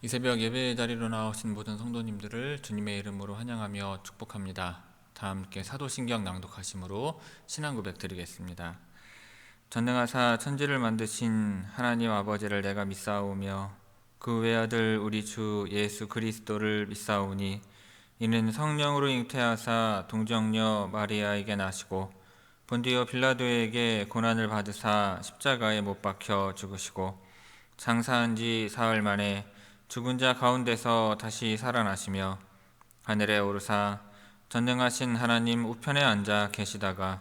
이 새벽 예배 자리로 나오신 모든 성도님들을 주님의 이름으로 환영하며 축복합니다. 다 함께 사도신경 낭독하심으로 신앙 고백 드리겠습니다. 전능하사 천지를 만드신 하나님 아버지를 내가 믿사오며 그 외아들 우리 주 예수 그리스도를 믿사오니 이는 성령으로 잉태하사 동정녀 마리아에게 나시고 본디오 빌라도에게 고난을 받으사 십자가에 못 박혀 죽으시고 장사한 지 사흘 만에 죽은 자 가운데서 다시 살아나시며 하늘에 오르사 전능하신 하나님 우편에 앉아 계시다가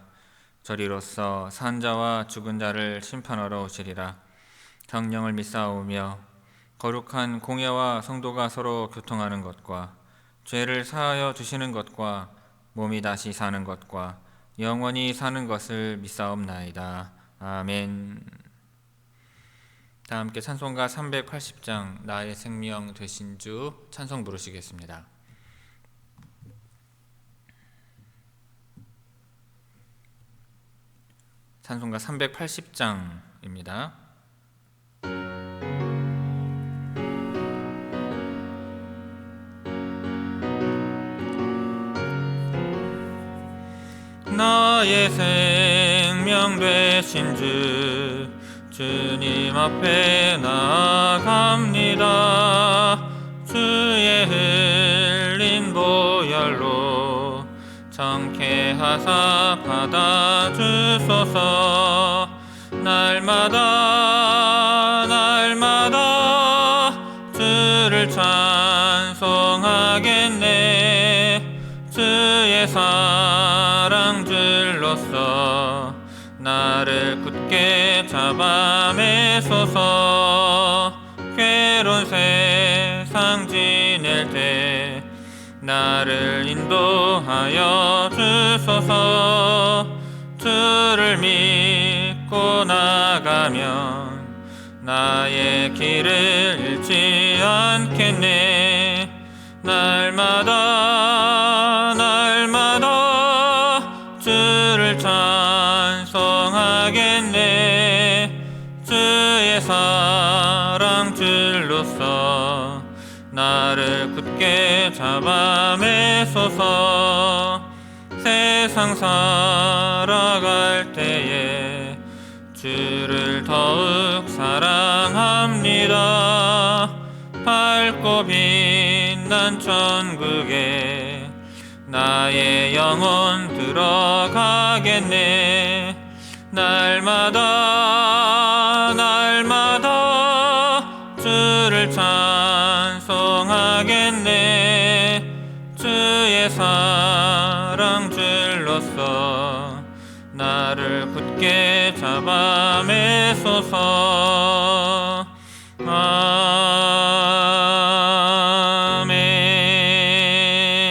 저리로서 산 자와 죽은 자를 심판하러 오시리라. 성령을 믿사오며 거룩한 공예와 성도가 서로 교통하는 것과 죄를 사하여 주시는 것과 몸이 다시 사는 것과 영원히 사는 것을 믿사옵나이다. 아멘. 다 함께 찬송가 380장 나의 생명 되신 주 찬송 부르시겠습니다. 찬송가 380장입니다. 나의 생명 되신 주 주님 앞에 나아갑니다. 주의 흘린 보혈로 정케하사 받아주소서. 날마다 주를 찬송하겠네. 주의 사랑 줄로서 나를 굳게 잡아매소서. 괴로운 세상 지낼 때 나를 인도하여 주소서. 주를 믿고 나가면 나의 길을 잃지 않겠네. 날마다 주를 찬송하겠네. 주의 사랑 줄로서 나를 굳게 잡아매소서. 세상 살아갈 때에 주를 더욱 사랑합니다. 밝고 빛난 천국에 나의 영혼 들어가겠네. 날마다 주를 찬송하겠네. 주의 사랑 줄로서 나를 굳게 잡아매소서.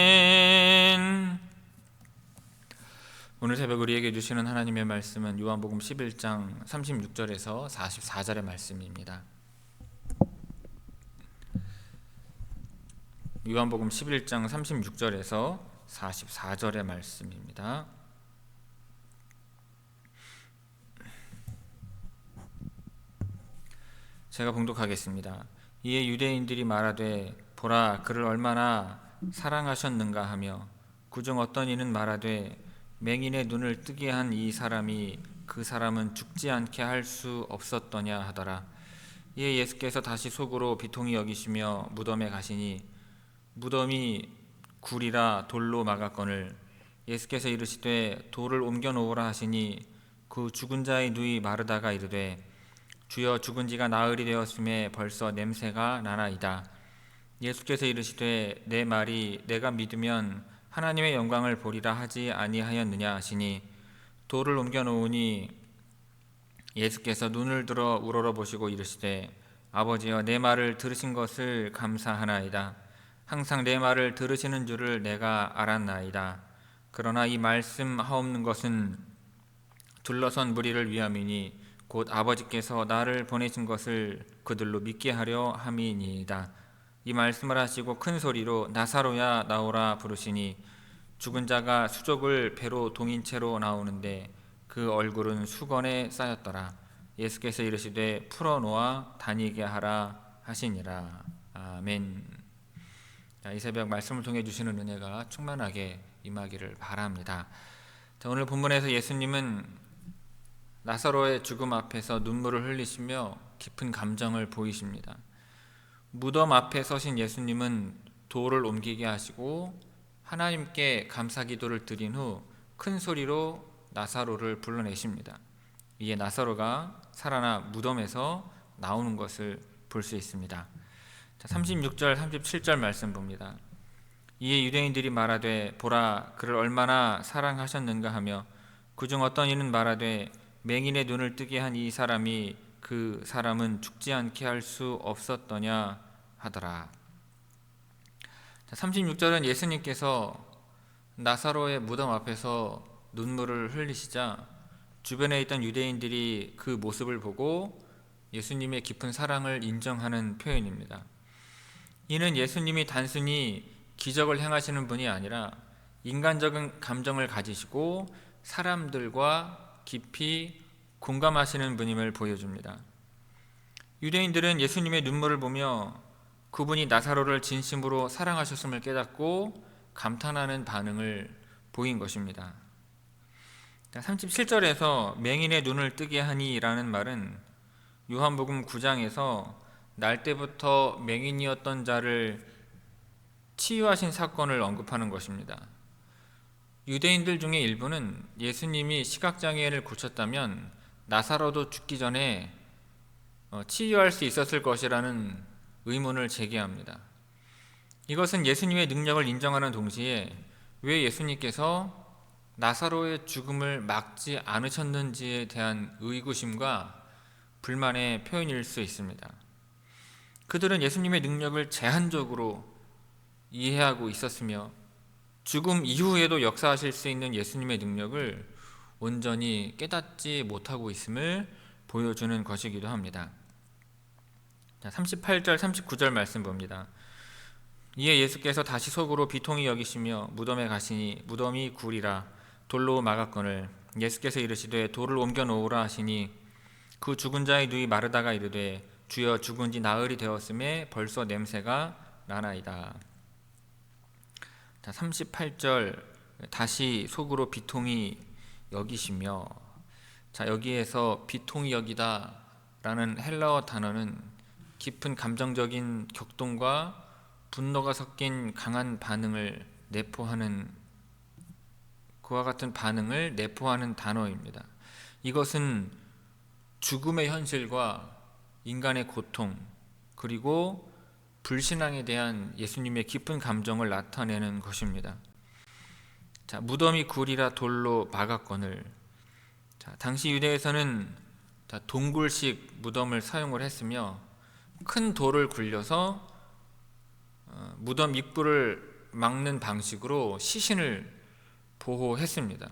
아멘. 오늘 새벽 우리에게 주시는 하나님의 말씀은 요한복음 11장 36절에서 44절의 말씀입니다. 요한복음 11장 36절에서 44절의 말씀입니다. 제가 봉독하겠습니다. 이에 유대인들이 말하되 보라 그를 얼마나 사랑하셨는가 하며 그중 어떤 이는 말하되 맹인의 눈을 뜨게 한 이 사람이 그 사람은 죽지 않게 할 수 없었더냐 하더라. 이에 예수께서 다시 속으로 비통히 여기시며 무덤에 가시니 무덤이 굴이라 돌로 막았거늘 예수께서 이르시되 돌을 옮겨 놓으라 하시니 그 죽은 자의 누이 마르다가 이르되 주여 죽은 지가 나흘이 되었음에 벌써 냄새가 나나이다. 예수께서 이르시되 내 말이 내가 믿으면 하나님의 영광을 보리라 하지 아니하였느냐 하시니 돌을 옮겨 놓으니 예수께서 눈을 들어 우러러 보시고 이르시되 아버지여 내 말을 들으신 것을 감사하나이다. 항상 내 말을 들으시는 줄을 내가 알았나이다. 그러나 이 말씀 하옵는 것은 둘러선 무리를 위함이니 곧 아버지께서 나를 보내신 것을 그들로 믿게 하려 함이니이다. 이 말씀을 하시고 큰 소리로 나사로야 나오라 부르시니 죽은 자가 수족을 배로 동인 채로 나오는데 그 얼굴은 수건에 쌓였더라. 예수께서 이르시되 풀어놓아 다니게 하라 하시니라. 아멘. 이 새벽 말씀을 통해 주시는 은혜가 충만하게 임하기를 바랍니다. 오늘 본문에서 예수님은 나사로의 죽음 앞에서 눈물을 흘리시며 깊은 감정을 보이십니다. 무덤 앞에 서신 예수님은 돌을 옮기게 하시고 하나님께 감사 기도를 드린 후 큰 소리로 나사로를 불러내십니다. 이에 나사로가 살아나 무덤에서 나오는 것을 볼 수 있습니다. 36절 37절 말씀 봅니다. 이에 유대인들이 말하되 보라 그를 얼마나 사랑하셨는가 하며 그중 어떤 이는 말하되 맹인의 눈을 뜨게 한 이 사람이 그 사람은 죽지 않게 할 수 없었더냐 하더라. 36절은 예수님께서 나사로의 무덤 앞에서 눈물을 흘리시자 주변에 있던 유대인들이 그 모습을 보고 예수님의 깊은 사랑을 인정하는 표현입니다. 이는 예수님이 단순히 기적을 행하시는 분이 아니라 인간적인 감정을 가지시고 사람들과 깊이 공감하시는 분임을 보여줍니다. 유대인들은 예수님의 눈물을 보며 그분이 나사로를 진심으로 사랑하셨음을 깨닫고 감탄하는 반응을 보인 것입니다. 37절에서 맹인의 눈을 뜨게 하니라는 말은 요한복음 9장에서 날 때부터 맹인이었던 자를 치유하신 사건을 언급하는 것입니다. 유대인들 중에 일부는 예수님이 시각장애인을 고쳤다면 나사로도 죽기 전에 치유할 수 있었을 것이라는 의문을 제기합니다. 이것은 예수님의 능력을 인정하는 동시에 왜 예수님께서 나사로의 죽음을 막지 않으셨는지에 대한 의구심과 불만의 표현일 수 있습니다. 그들은 예수님의 능력을 제한적으로 이해하고 있었으며 죽음 이후에도 역사하실 수 있는 예수님의 능력을 온전히 깨닫지 못하고 있음을 보여주는 것이기도 합니다. 38절 39절 말씀 봅니다. 이에 예수께서 다시 속으로 비통히 여기시며 무덤에 가시니 무덤이 굴이라 돌로 막았거늘 예수께서 이르시되 돌을 옮겨 놓으라 하시니 그 죽은 자의 누이 마르다가 이르되 주여 죽은 지 나흘이 되었음에 벌써 냄새가 나나이다. 38절 다시 속으로 비통히 여기시며, 여기에서 비통히 여기다 라는 헬라어 단어는 깊은 감정적인 격동과 분노가 섞인 강한 반응을 내포하는, 그와 같은 반응을 내포하는 단어입니다. 이것은 죽음의 현실과 인간의 고통, 그리고 불신앙에 대한 예수님의 깊은 감정을 나타내는 것입니다. 무덤이 굴이라 돌로 막았거늘. 당시 유대에서는 동굴식 무덤을 사용을 했으며 큰 돌을 굴려서 무덤 입구를 막는 방식으로 시신을 보호했습니다.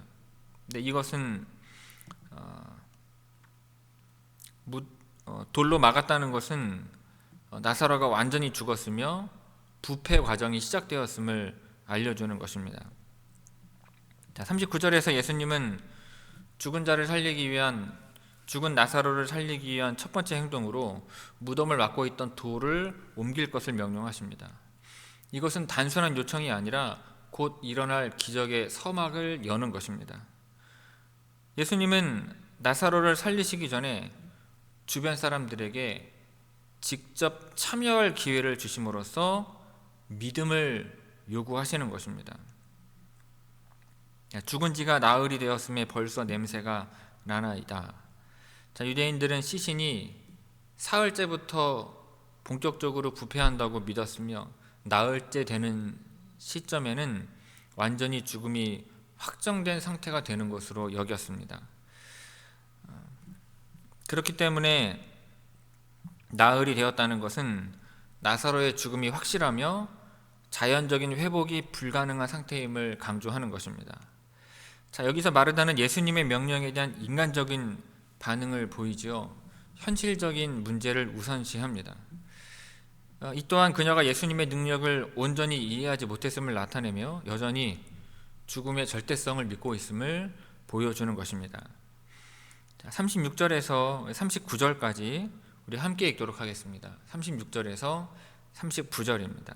근데 이것은 돌로 막았다는 것은 나사로가 완전히 죽었으며 부패 과정이 시작되었음을 알려주는 것입니다. 39절에서 예수님은 죽은 자를 살리기 위한, 죽은 나사로를 살리기 위한 첫 번째 행동으로 무덤을 막고 있던 돌을 옮길 것을 명령하십니다. 이것은 단순한 요청이 아니라 곧 일어날 기적의 서막을 여는 것입니다. 예수님은 나사로를 살리시기 전에 주변 사람들에게 직접 참여할 기회를 주심으로써 믿음을 요구하시는 것입니다. 죽은 지가 나흘이 되었음에 벌써 냄새가 나나이다. 유대인들은 시신이 사흘째부터 본격적으로 부패한다고 믿었으며 나흘째 되는 시점에는 완전히 죽음이 확정된 상태가 되는 것으로 여겼습니다. 그렇기 때문에 나흘이 되었다는 것은 나사로의 죽음이 확실하며 자연적인 회복이 불가능한 상태임을 강조하는 것입니다. 여기서 마르다는 예수님의 명령에 대한 인간적인 반응을 보이죠. 현실적인 문제를 우선시합니다. 이 또한 그녀가 예수님의 능력을 온전히 이해하지 못했음을 나타내며 여전히 죽음의 절대성을 믿고 있음을 보여주는 것입니다. 36절에서 39절까지 우리 함께 읽도록 하겠습니다. 36절에서 39절입니다.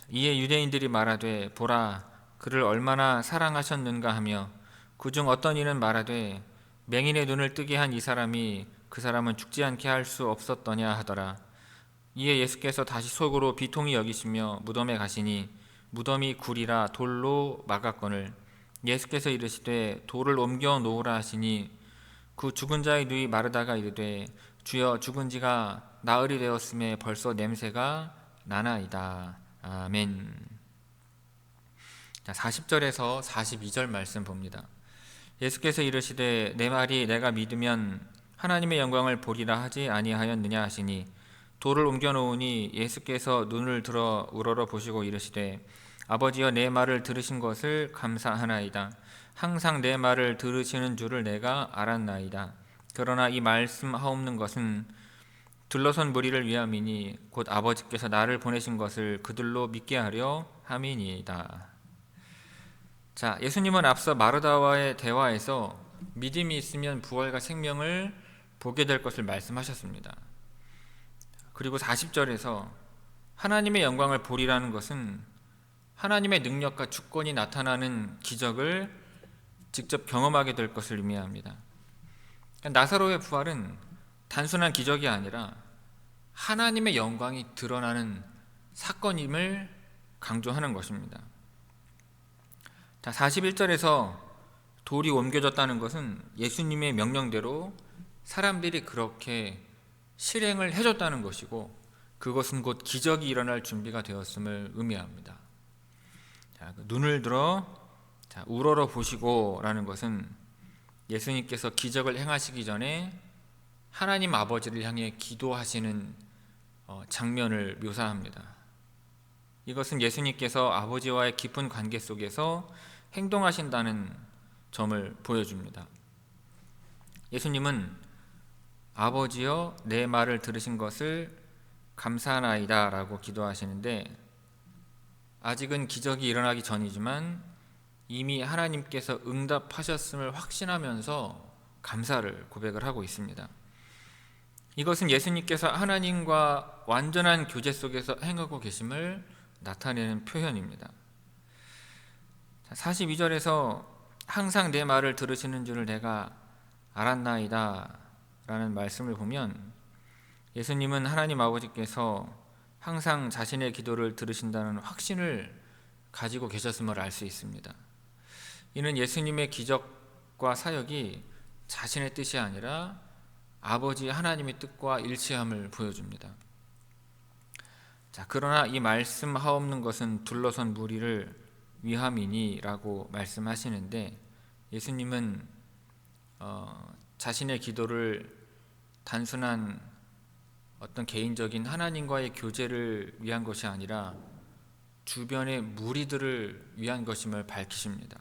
이에 유대인들이 말하되 보라 그를 얼마나 사랑하셨는가 하며 그중 어떤 이는 말하되 맹인의 눈을 뜨게 한 이 사람이 그 사람은 죽지 않게 할 수 없었더냐 하더라. 이에 예수께서 다시 속으로 비통히 여기시며 무덤에 가시니 무덤이 굴이라 돌로 막았거늘 예수께서 이르시되 돌을 옮겨 놓으라 하시니 그 죽은 자의 누이 마르다가 이르되 주여 죽은 지가 나흘이 되었음에 벌써 냄새가 나나이다. 아멘. 40절에서 42절 말씀 봅니다. 예수께서 이르시되 내 말이 내가 믿으면 하나님의 영광을 보리라 하지 아니하였느냐 하시니 돌을 옮겨 놓으니 예수께서 눈을 들어 우러러 보시고 이르시되 아버지여 내 말을 들으신 것을 감사하나이다. 항상 내 말을 들으시는 줄을 내가 알았나이다. 그러나 이 말씀하옵는 것은 둘러선 무리를 위함이니 곧 아버지께서 나를 보내신 것을 그들로 믿게 하려 함이니이다. 자, 예수님은 앞서 마르다와의 대화에서 믿음이 있으면 부활과 생명을 보게 될 것을 말씀하셨습니다. 그리고 40절에서 하나님의 영광을 보리라는 것은 하나님의 능력과 주권이 나타나는 기적을 직접 경험하게 될 것을 의미합니다. 나사로의 부활은 단순한 기적이 아니라 하나님의 영광이 드러나는 사건임을 강조하는 것입니다. 자, 41절에서 돌이 옮겨졌다는 것은 예수님의 명령대로 사람들이 그렇게 실행을 해줬다는 것이고 그것은 곧 기적이 일어날 준비가 되었음을 의미합니다. 자, 눈을 들어 우러러 보시고 라는 것은 예수님께서 기적을 행하시기 전에 하나님 아버지를 향해 기도하시는 장면을 묘사합니다. 이것은 예수님께서 아버지와의 깊은 관계 속에서 행동하신다는 점을 보여줍니다. 예수님은 아버지여 내 말을 들으신 것을 감사하나이다 라고 기도하시는데 아직은 기적이 일어나기 전이지만 이미 하나님께서 응답하셨음을 확신하면서 감사를 고백을 하고 있습니다. 이것은 예수님께서 하나님과 완전한 교제 속에서 행하고 계심을 나타내는 표현입니다. 42절에서 항상 내 말을 들으시는 줄을 내가 알았나이다 라는 말씀을 보면 예수님은 하나님 아버지께서 항상 자신의 기도를 들으신다는 확신을 가지고 계셨음을 알 수 있습니다. 이는 예수님의 기적과 사역이 자신의 뜻이 아니라 아버지 하나님의 뜻과 일치함을 보여줍니다. 자, 그러나 이 말씀하옵는 것은 둘러선 무리를 위함이니 라고 말씀하시는데 예수님은 자신의 기도를 단순한 어떤 개인적인 하나님과의 교제를 위한 것이 아니라 주변의 무리들을 위한 것임을 밝히십니다.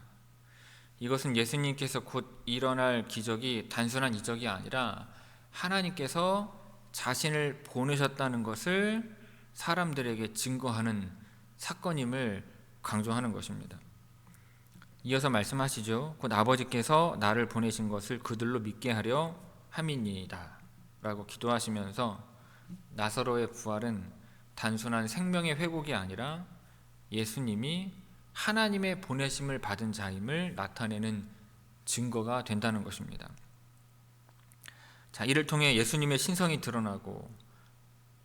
이것은 예수님께서 곧 일어날 기적이 단순한 이적이 아니라 하나님께서 자신을 보내셨다는 것을 사람들에게 증거하는 사건임을 강조하는 것입니다. 이어서 말씀하시죠. 곧 아버지께서 나를 보내신 것을 그들로 믿게 하려 함이니이다 라고 기도하시면서 나사로의 부활은 단순한 생명의 회복이 아니라 예수님이 하나님의 보내심을 받은 자임을 나타내는 증거가 된다는 것입니다. 자, 이를 통해 예수님의 신성이 드러나고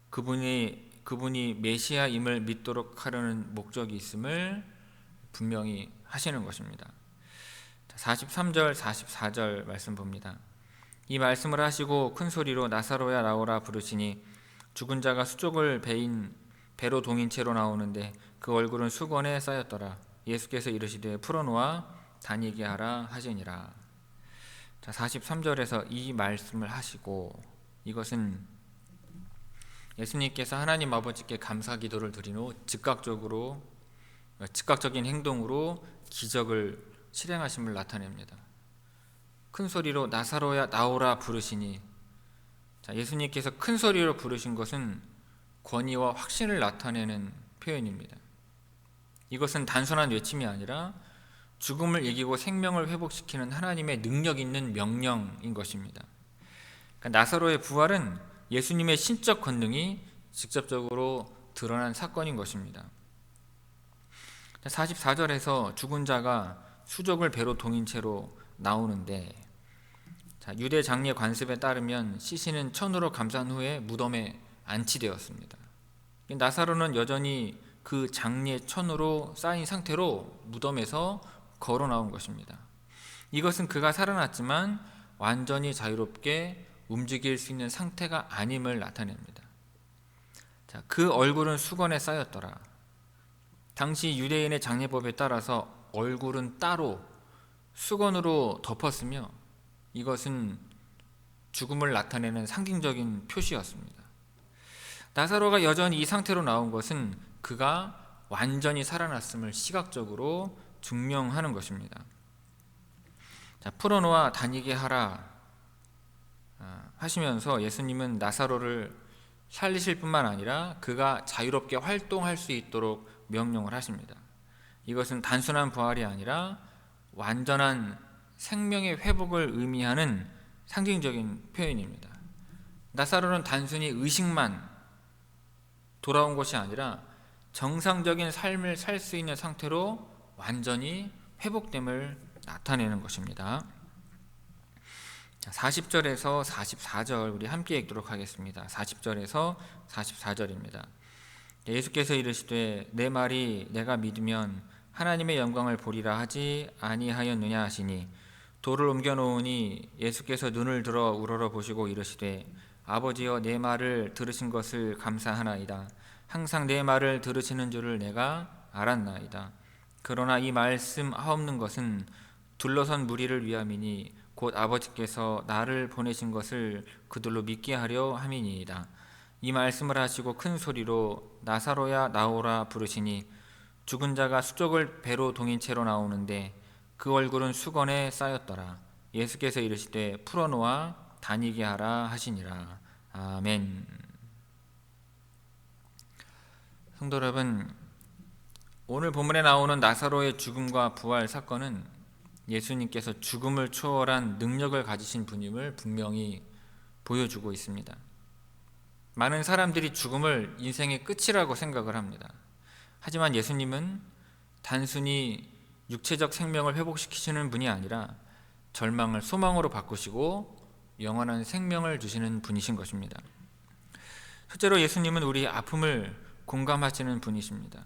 그분이 메시아임을 믿도록 하려는 목적이 있음을 분명히 하시는 것입니다. 43절, 44절 말씀 봅니다. 이 말씀을 하시고 큰 소리로 나사로야 나오라 부르시니 죽은 자가 수족을 배로 동인 채로 나오는데 그 얼굴은 수건에 쌓였더라. 예수께서 이르시되 풀어놓아 다니게 하라 하시니라. 자, 43절에서 이 말씀을 하시고 이것은 예수님께서 하나님 아버지께 감사 기도를 드린 후 즉각적인 행동으로 기적을 실행하심을 나타냅니다. 큰 소리로 나사로야 나오라 부르시니 자, 예수님께서 큰 소리로 부르신 것은 권위와 확신을 나타내는 표현입니다. 이것은 단순한 외침이 아니라 죽음을 이기고 생명을 회복시키는 하나님의 능력 있는 명령인 것입니다. 그러니까 나사로의 부활은 예수님의 신적 권능이 직접적으로 드러난 사건인 것입니다. 44절에서 죽은 자가 수족을 배로 동인 채로 나오는데, 유대 장례 관습에 따르면 시신은 천으로 감싼 후에 무덤에 안치되었습니다. 나사로는 여전히 그 장례 천으로 쌓인 상태로 무덤에서 걸어 나온 것입니다. 이것은 그가 살아났지만 완전히 자유롭게 움직일 수 있는 상태가 아님을 나타냅니다. 그 얼굴은 수건에 쌓였더라. 당시 유대인의 장례법에 따라서 얼굴은 따로 수건으로 덮었으며 이것은 죽음을 나타내는 상징적인 표시였습니다. 나사로가 여전히 이 상태로 나온 것은 그가 완전히 살아났음을 시각적으로 증명하는 것입니다. 풀어놓아 다니게 하라 하시면서 예수님은 나사로를 살리실 뿐만 아니라 그가 자유롭게 활동할 수 있도록 명령을 하십니다. 이것은 단순한 부활이 아니라 완전한 생명의 회복을 의미하는 상징적인 표현입니다. 나사로는 단순히 의식만 돌아온 것이 아니라 정상적인 삶을 살 수 있는 상태로 완전히 회복됨을 나타내는 것입니다. 40절에서 44절 우리 함께 읽도록 하겠습니다. 40절에서 44절입니다. 예수께서 이르시되 내 말이 내가 믿으면 하나님의 영광을 보리라 하지 아니하였느냐 하시니 돌을 옮겨 놓으니 예수께서 눈을 들어 우러러 보시고 이르시되 아버지여 내 말을 들으신 것을 감사하나이다. 항상 내 말을 들으시는 줄을 내가 알았나이다. 그러나 이 말씀 하옵는 것은 둘러선 무리를 위함이니 곧 아버지께서 나를 보내신 것을 그들로 믿게 하려 함이니이다. 이 말씀을 하시고 큰 소리로 나사로야 나오라 부르시니 죽은 자가 수족을 배로 동인 채로 나오는데 그 얼굴은 수건에 쌓였더라. 예수께서 이르시되 풀어놓아 다니게 하라 하시니라. 아멘. 성도 여러분, 오늘 본문에 나오는 나사로의 죽음과 부활 사건은 예수님께서 죽음을 초월한 능력을 가지신 분임을 분명히 보여주고 있습니다. 많은 사람들이 죽음을 인생의 끝이라고 생각을 합니다. 하지만 예수님은 단순히 육체적 생명을 회복시키시는 분이 아니라 절망을 소망으로 바꾸시고 영원한 생명을 주시는 분이신 것입니다. 실제로 예수님은 우리의 아픔을 공감하시는 분이십니다.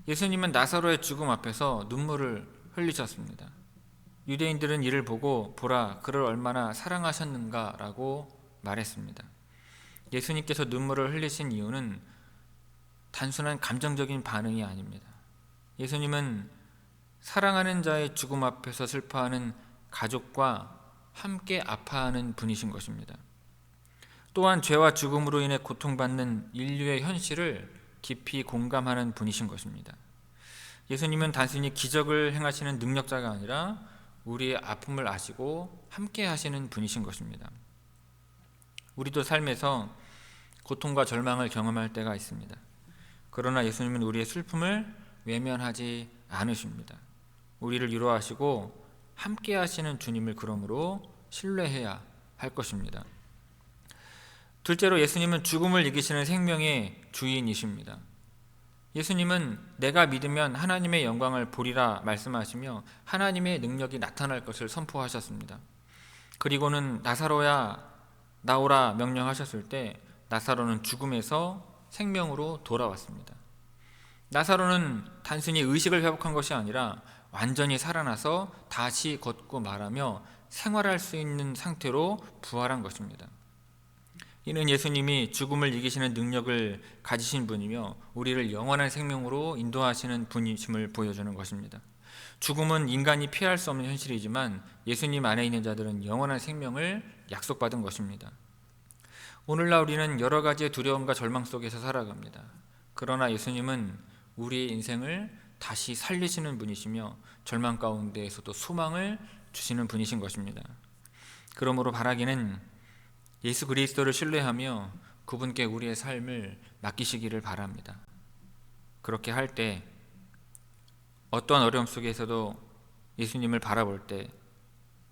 예수님은 나사로의 죽음 앞에서 눈물을 흘리셨습니다. 유대인들은 이를 보고 보라 그를 얼마나 사랑하셨는가 라고 말했습니다. 예수님께서 눈물을 흘리신 이유는 단순한 감정적인 반응이 아닙니다. 예수님은 사랑하는 자의 죽음 앞에서 슬퍼하는 가족과 함께 아파하는 분이신 것입니다. 또한 죄와 죽음으로 인해 고통받는 인류의 현실을 깊이 공감하는 분이신 것입니다. 예수님은 단순히 기적을 행하시는 능력자가 아니라 우리의 아픔을 아시고 함께 하시는 분이신 것입니다. 우리도 삶에서 고통과 절망을 경험할 때가 있습니다. 그러나 예수님은 우리의 슬픔을 외면하지 않으십니다. 우리를 위로하시고 함께 하시는 주님을 그러므로 신뢰해야 할 것입니다. 둘째로 예수님은 죽음을 이기시는 생명의 주인이십니다. 예수님은 내가 믿으면 하나님의 영광을 보리라 말씀하시며 하나님의 능력이 나타날 것을 선포하셨습니다. 그리고는 나사로야 나오라 명령하셨을 때 나사로는 죽음에서 생명으로 돌아왔습니다. 나사로는 단순히 의식을 회복한 것이 아니라 완전히 살아나서 다시 걷고 말하며 생활할 수 있는 상태로 부활한 것입니다. 이는 예수님이 죽음을 이기시는 능력을 가지신 분이며 우리를 영원한 생명으로 인도하시는 분이심을 보여주는 것입니다. 죽음은 인간이 피할 수 없는 현실이지만 예수님 안에 있는 자들은 영원한 생명을 약속받은 것입니다. 오늘날 우리는 여러 가지의 두려움과 절망 속에서 살아갑니다. 그러나 예수님은 우리의 인생을 다시 살리시는 분이시며 절망 가운데에서도 소망을 주시는 분이신 것입니다. 그러므로 바라기는 예수 그리스도를 신뢰하며 그분께 우리의 삶을 맡기시기를 바랍니다. 그렇게 할 때 어떠한 어려움 속에서도 예수님을 바라볼 때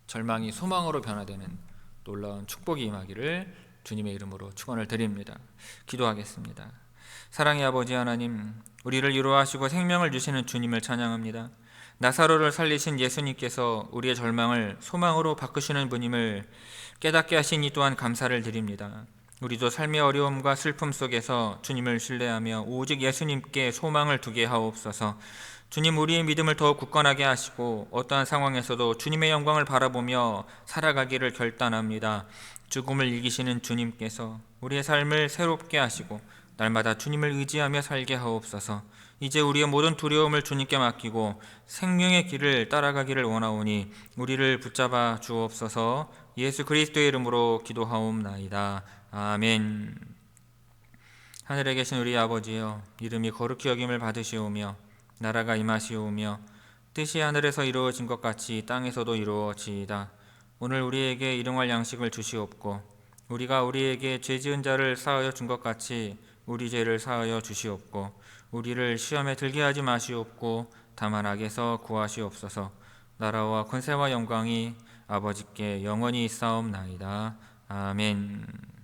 절망이 소망으로 변화되는 놀라운 축복이 임하기를 주님의 이름으로 축원을 드립니다. 기도하겠습니다. 사랑의 아버지 하나님, 우리를 위로하시고 생명을 주시는 주님을 찬양합니다. 나사로를 살리신 예수님께서 우리의 절망을 소망으로 바꾸시는 분임을 깨닫게 하시니 또한 감사를 드립니다. 우리도 삶의 어려움과 슬픔 속에서 주님을 신뢰하며 오직 예수님께 소망을 두게 하옵소서. 주님, 우리의 믿음을 더욱 굳건하게 하시고 어떠한 상황에서도 주님의 영광을 바라보며 살아가기를 결단합니다. 죽음을 이기시는 주님께서 우리의 삶을 새롭게 하시고 날마다 주님을 의지하며 살게 하옵소서. 이제 우리의 모든 두려움을 주님께 맡기고 생명의 길을 따라가기를 원하오니 우리를 붙잡아 주옵소서. 예수 그리스도의 이름으로 기도하옵나이다. 아멘. 하늘에 계신 우리 아버지여, 이름이 거룩히 여김을 받으시오며 나라가 임하시오며 뜻이 하늘에서 이루어진 것 같이 땅에서도 이루어지이다. 오늘 우리에게 일용할 양식을 주시옵고 우리가 우리에게 죄 지은 자를 사하여 준 것 같이 우리 죄를 사하여 주시옵고 우리를 시험에 들게 하지 마시옵고 다만 악에서 구하시옵소서. 나라와 권세와 영광이 아버지께 영원히 있사옵나이다. 아멘.